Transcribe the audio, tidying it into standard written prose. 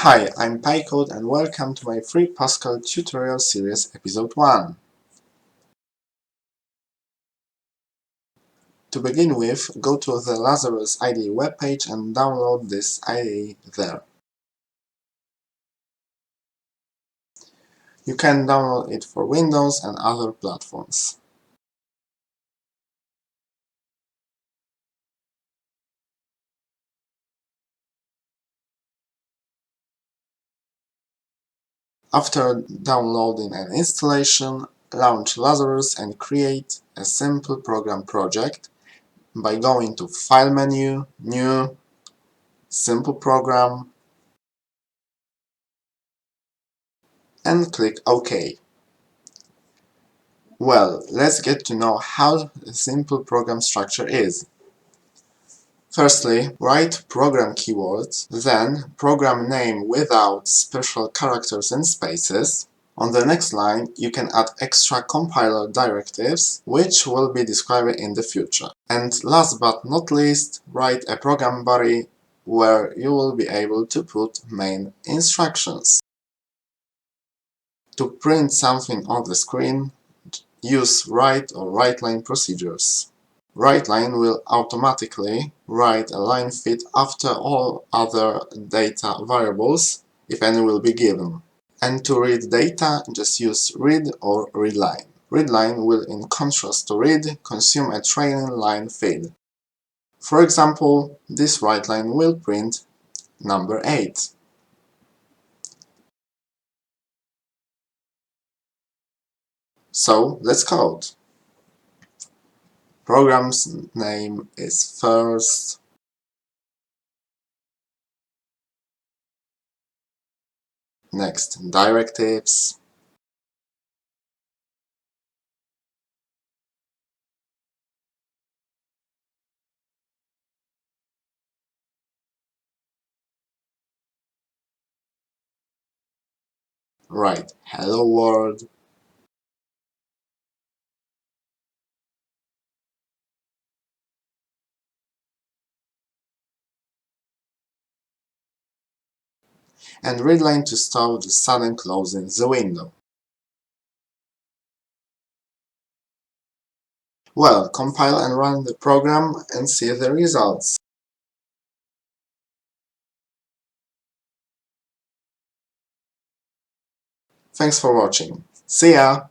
Hi, I'm PiCode and welcome to my free Pascal tutorial series episode 1. To begin with, go to the Lazarus IDE webpage and download this IDE there. You can download it for Windows and other platforms. After downloading and installation, launch Lazarus and create a simple program project by going to File menu, New, Simple Program, and click OK. Well, let's get to know how a simple program structure is. Firstly, write program keywords, then program name without special characters and spaces. On the next line, you can add extra compiler directives, which will be described in the future. And last but not least, write a program body where you will be able to put main instructions. To print something on the screen, use write or write-line procedures. WriteLine will automatically write a line fit after all other data variables, if any will be given. And to read data, just use read or readLine. ReadLine will, in contrast to read, consume a trailing line feed. For example, this WriteLine will print number 8. So let's code. Program's name is first. Next, directives. Write hello world. And readline to stop the sudden closing the window. Well, compile and run the program and see the results. Thanks for watching. See ya!